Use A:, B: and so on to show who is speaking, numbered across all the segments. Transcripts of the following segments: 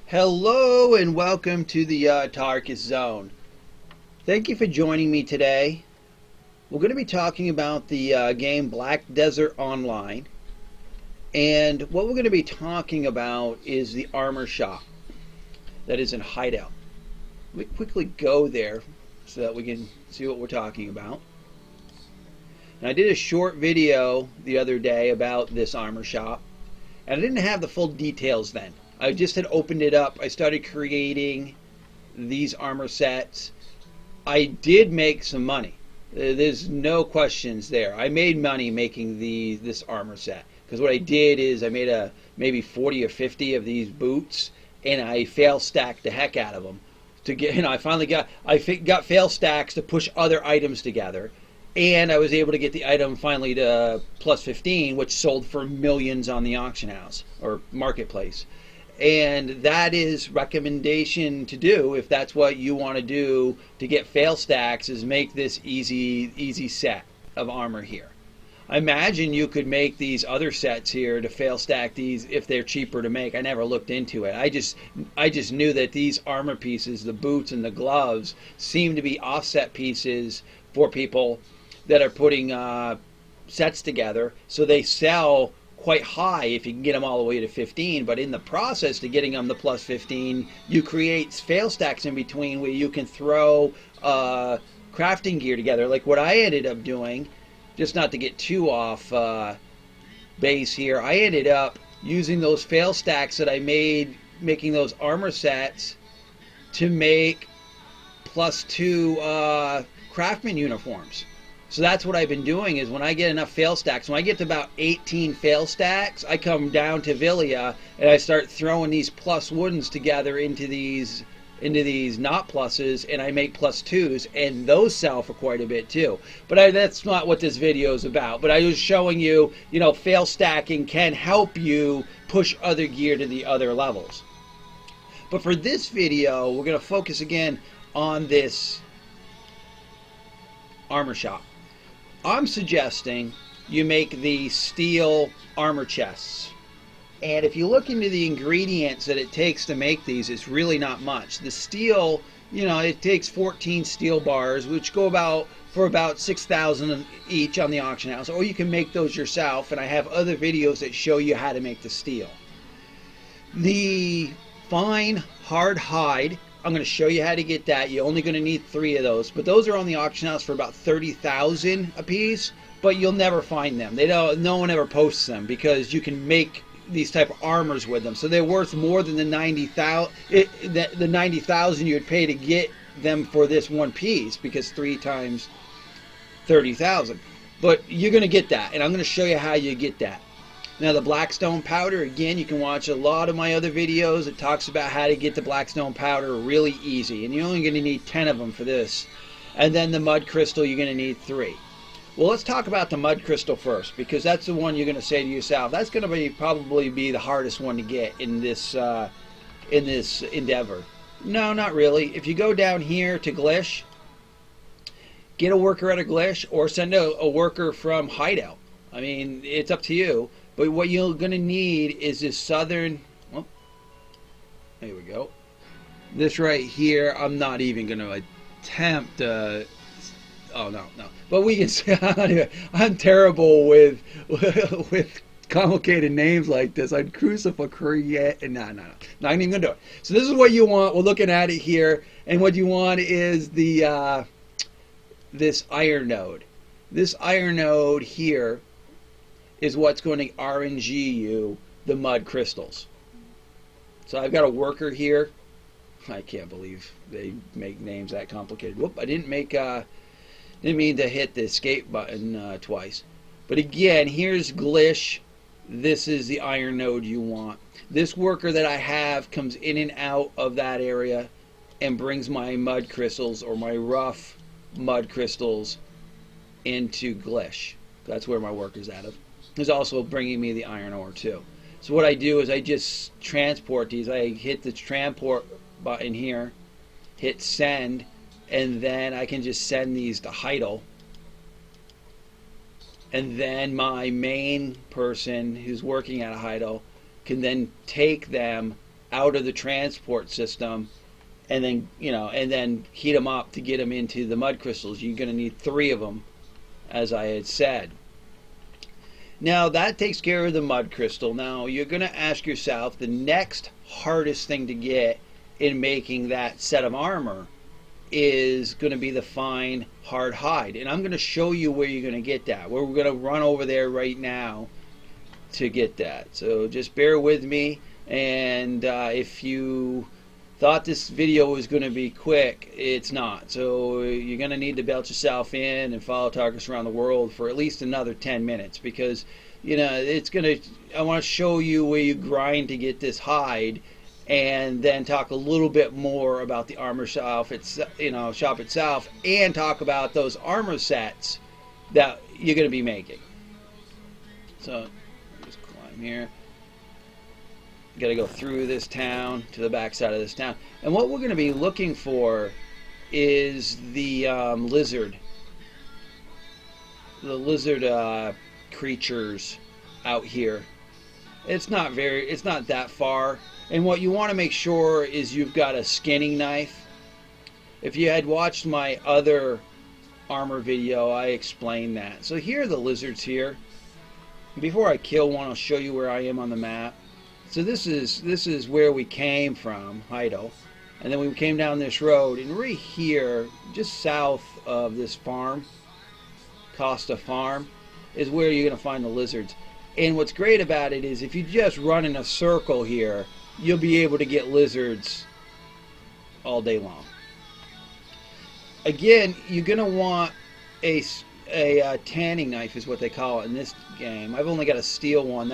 A: Hello and welcome to the Tarkis Zone. Thank you for joining me today. We're going to be talking about the game Black Desert Online, and what we're going to be talking about is the armor shop that is in Hideout. Let me quickly go there so that we can see what we're talking about. And I did a short video the other day about this armor shop, and I didn't have the full details then. I just had opened it up. I started creating these armor sets. I did make some money. There's no questions there. I made money making this armor set, because what I did is I made maybe 40 or 50 of these boots, and I fail stacked the heck out of them to get. I finally got fail stacks to push other items together, and I was able to get the item finally to plus 15, which sold for millions on the auction house or marketplace. And that is recommendation to do if that's what you want to do to get fail stacks, is make this easy set of armor here. I imagine you could make these other sets here to fail stack these if they're cheaper to make. I never looked into it. I just knew that these armor pieces, the boots and the gloves, seem to be offset pieces for people that are putting sets together, so they sell quite high if you can get them all the way to 15, but in the process to getting them to plus 15, you create fail stacks in between where you can throw crafting gear together, like what I ended up doing. Just not to get too off base here, I ended up using those fail stacks that I made making those armor sets to make +2 craftsman uniforms. So that's what I've been doing, is when I get enough fail stacks, when I get to about 18 fail stacks, I come down to Villia and I start throwing these plus ones together into these not pluses, and I make +2s, and those sell for quite a bit too. But that's not what this video is about. But I was showing you, fail stacking can help you push other gear to the other levels. But for this video, we're going to focus again on this armor shop. I'm suggesting you make the steel armor chests. And if you look into the ingredients that it takes to make these, it's really not much. The steel, it takes 14 steel bars, which go for about 6,000 each on the auction house. Or you can make those yourself, and I have other videos that show you how to make the steel. The fine hard hide, I'm going to show you how to get that. You're only going to need 3 of those, but those are on the auction house for about 30,000 a piece. But you'll never find them. No one ever posts them, because you can make these type of armors with them. So they're worth more than the 90,000 you'd pay to get them for this one piece, because 3 times 30,000. But you're going to get that, and I'm going to show you how you get that. Now the blackstone powder, again, you can watch a lot of my other videos. It talks about how to get the blackstone powder really easy, and you're only going to need 10 of them for this. And then the mud crystal, you're going to need 3. Well, let's talk about the mud crystal first, because that's the one you're going to say to yourself, that's going to probably be the hardest one to get in this endeavor. No, not really. If you go down here to Glish, get a worker at a Glish, or send a worker from Hideout. I mean, it's up to you. But what you're going to need is this southern, oh, there we go. This right here, I'm not even going to attempt, oh no. But we can say, I'm terrible with complicated names like this. I'd crucifix, no, not even going to do it. So this is what you want. We're looking at it here. And what you want is the this iron node. This iron node here is what's going to RNG you the mud crystals. So I've got a worker here. I can't believe they make names that complicated. Whoop! I didn't mean to hit the escape button twice. But again, here's Glish. This is the iron node you want. This worker that I have comes in and out of that area and brings my mud crystals, or my rough mud crystals, into Glish. That's where my worker's out of. Is also bringing me the iron ore too. So what I do is I just transport these. I hit the transport button here, hit send, and then I can just send these to Heidel. And then my main person who's working at a Heidel can then take them out of the transport system, and then and then heat them up to get them into the mud crystals. You're going to need 3 of them, as I had said. Now that takes care of the mud crystal. Now you're going to ask yourself, the next hardest thing to get in making that set of armor is going to be the fine hard hide, and I'm going to show you where you're going to get that. We're going to run over there right now to get that, so just bear with me. And if you thought this video was going to be quick, it's not. So you're going to need to belt yourself in and follow Tarkis around the world for at least another 10 minutes, because it's going to, I want to show you where you grind to get this hide, and then talk a little bit more about the armor shop itself, and talk about those armor sets that you're going to be making. So just climb here. Got to go through this town to the back side of this town, and what we're going to be looking for is the lizard creatures out here. It's not that far, and what you want to make sure is you've got a skinning knife. If you had watched my other armor video, I explained that. So here are the lizards here. Before I kill one, I'll show you where I am on the map. So this is where we came from, Heidel, and then we came down this road, and right here, just south of this farm, Costa Farm, is where you're going to find the lizards. And what's great about it is if you just run in a circle here, you'll be able to get lizards all day long. Again, you're going to want a tanning knife, is what they call it in this game. I've only got a steel one.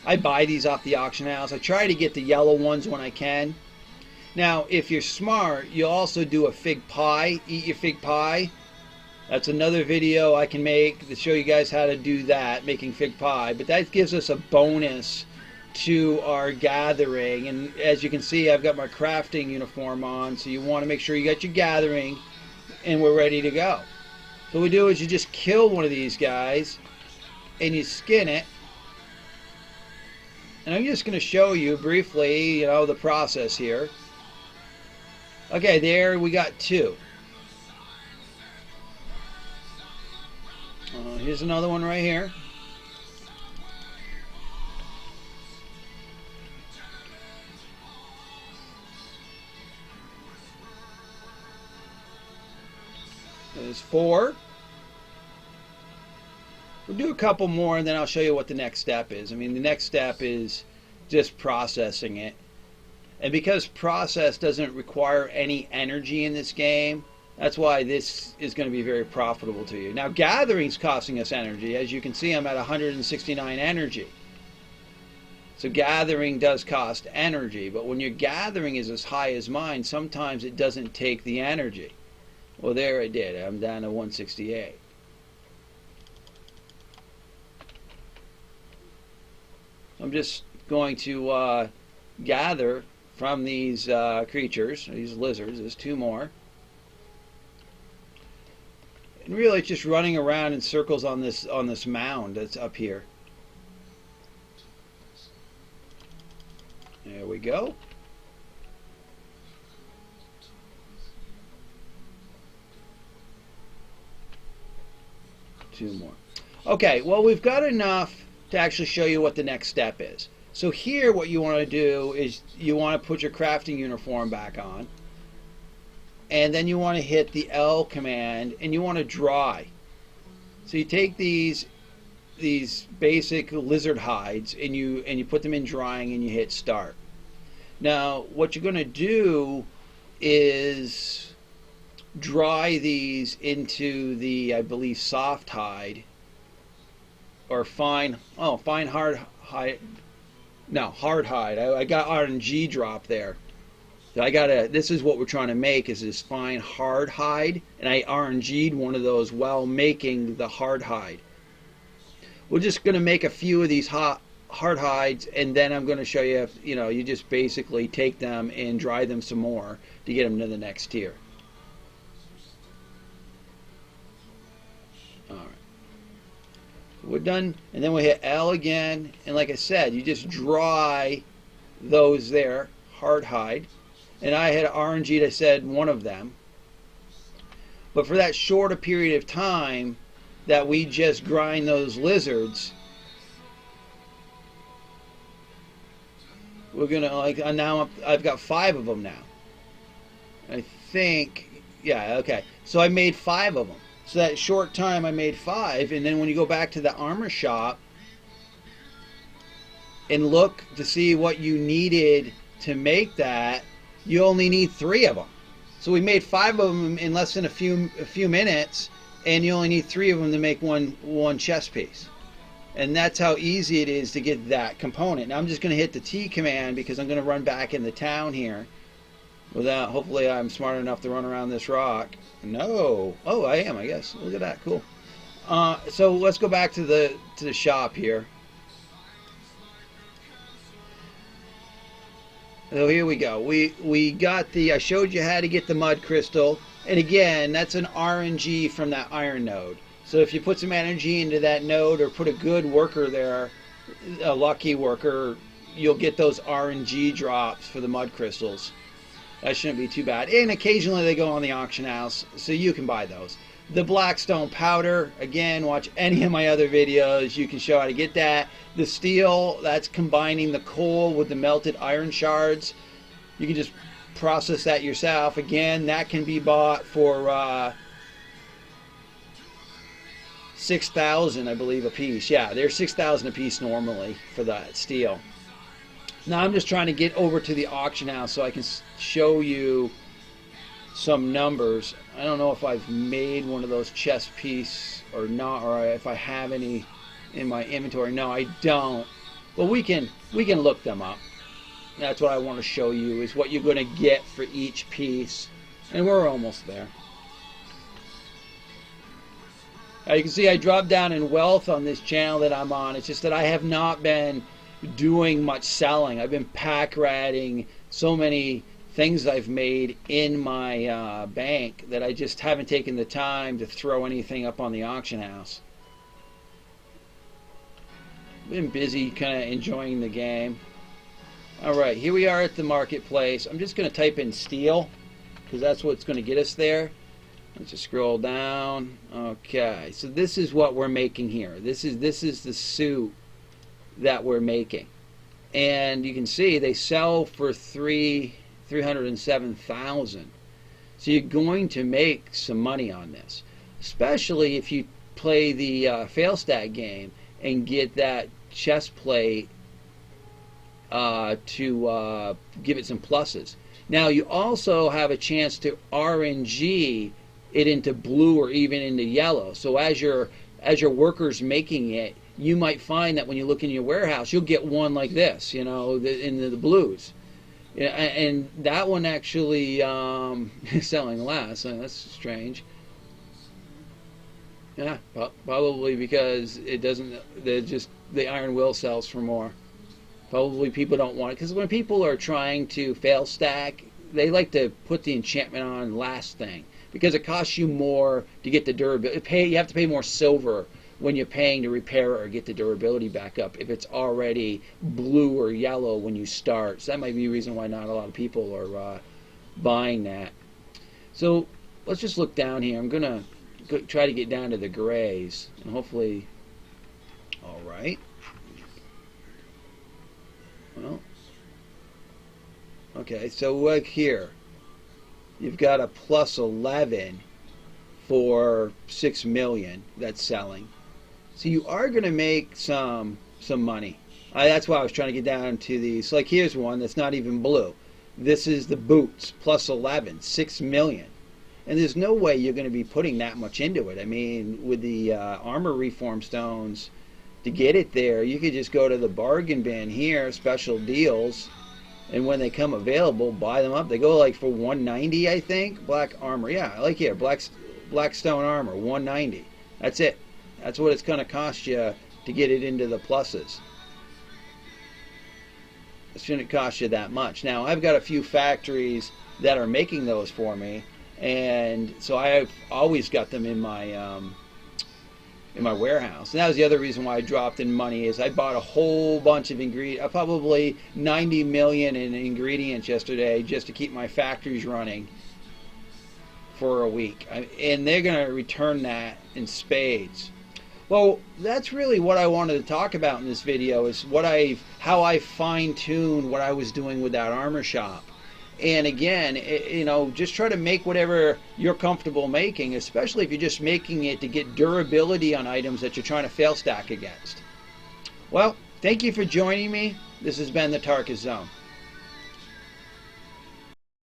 A: I buy these off the auction house. I try to get the yellow ones when I can. Now, if you're smart, you'll also do a fig pie. Eat your fig pie. That's another video I can make to show you guys how to do that, making fig pie. But that gives us a bonus to our gathering. And as you can see, I've got my crafting uniform on, so you want to make sure you got your gathering, and we're ready to go. So what we do is you just kill one of these guys and you skin it. And I'm just going to show you briefly, the process here. Okay, there we got 2. Here's another one right here. There's 4. We'll do a couple more, and then I'll show you what the next step is. I mean, the next step is just processing it. And because process doesn't require any energy in this game, that's why this is going to be very profitable to you. Now, gathering's costing us energy. As you can see, I'm at 169 energy. So gathering does cost energy, but when your gathering is as high as mine, sometimes it doesn't take the energy. Well, there it did. I'm down to 168. I'm just going to gather from these creatures, these lizards. There's 2 more. And really it's just running around in circles on this mound that's up here. There we go. Two more. Okay, well, we've got enough to actually show you what the next step is. So here what you want to do is you want to put your crafting uniform back on, and then you want to hit the L command, and you want to dry. So you take these basic lizard hides and you put them in drying, and you hit start. Now what you're going to do is dry these into the, I believe, soft hide or fine hard hide. No, hard hide. I got RNG drop there. So this is what we're trying to make, is this fine hard hide, and I RNG'd one of those while making the hard hide. We're just going to make a few of these hard hides, and then I'm going to show you, you just basically take them and dry them some more to get them to the next tier. Alright. We're done, and then we hit L again, and like I said, you just dry those there, hard hide, and I had RNG'd, I said, one of them. But for that shorter period of time that we just grind those lizards, we're gonna, like, now I've got 5 of them now. I think, yeah, okay. So I made 5 of them. So that short time I made 5, and then when you go back to the armor shop and look to see what you needed to make that, you only need 3 of them. So we made 5 of them in less than a few minutes, and you only need 3 of them to make one chest piece. And that's how easy it is to get that component. Now I'm just going to hit the T command because I'm going to run back in the town here. Without, hopefully I'm smart enough to run around this rock. No. Oh, I am, I guess. Look at that. Cool. So let's go back to the shop here. So here we go. We got I showed you how to get the mud crystal. And again, that's an RNG from that iron node. So if you put some energy into that node or put a good worker there, a lucky worker, you'll get those RNG drops for the mud crystals. That shouldn't be too bad. And occasionally they go on the auction house, so you can buy those. The blackstone powder, again, watch any of my other videos. You can show how to get that. The steel, that's combining the coal with the melted iron shards. You can just process that yourself. Again, that can be bought for 6,000, I believe, a piece. Yeah, they're 6,000 a piece normally for that steel. Now I'm just trying to get over to the auction house so I can show you some numbers. I don't know if I've made one of those chest piece or not, or if I have any in my inventory. No, I don't. But we can look them up. That's what I want to show you, is what you're going to get for each piece. And we're almost there. Now you can see I dropped down in wealth on this channel that I'm on. It's just that I have not been doing much selling. I've been pack ratting so many things I've made in my bank that I just haven't taken the time to throw anything up on the auction house. Been busy kind of enjoying the game. Alright, here we are at the marketplace. I'm just going to type in steel because that's what's going to get us there. Let's just scroll down. Okay, so this is what we're making here. This is the suit that we're making, and you can see they sell for 307,000. So you're going to make some money on this, especially if you play the fail stat game and get that chest plate to give it some pluses. Now you also have a chance to RNG it into blue or even into yellow. So as your workers making it, you might find that when you look in your warehouse, you'll get one like this, you know, in the blues. Yeah, and that one actually is selling less. That's strange. Yeah, probably because it doesn't. The iron will sells for more. Probably people don't want it because when people are trying to fail stack, they like to put the enchantment on last thing because it costs you more to get the durability. You have to pay more silver when you're paying to repair or get the durability back up if it's already blue or yellow when you start. So that might be a reason why not a lot of people are buying that. So let's just look down here. I'm going to try to get down to the grays and hopefully. All right. Well, okay, so look here. You've got a plus 11 for 6 million that's selling. So you are going to make some money. That's why I was trying to get down to these. Like here's one that's not even blue. This is the boots, plus 11, 6 million. And there's no way you're going to be putting that much into it. I mean, with the armor reform stones, to get it there, you could just go to the bargain bin here, special deals, and when they come available, buy them up. They go like for 190, I think. Black armor, yeah, like here, black stone armor, 190. That's it. That's what it's going to cost you to get it into the pluses. It shouldn't cost you that much. Now, I've got a few factories that are making those for me, and so I've always got them in my in my warehouse. And that was the other reason why I dropped in money, is I bought a whole bunch of ingredients, probably 90 million in ingredients yesterday, just to keep my factories running for a week. And they're going to return that in spades. Well, that's really what I wanted to talk about in this video, is how I fine-tuned what I was doing with that armor shop. And again, just try to make whatever you're comfortable making, especially if you're just making it to get durability on items that you're trying to fail stack against. Well, thank you for joining me. This has been the Tarkis Zone.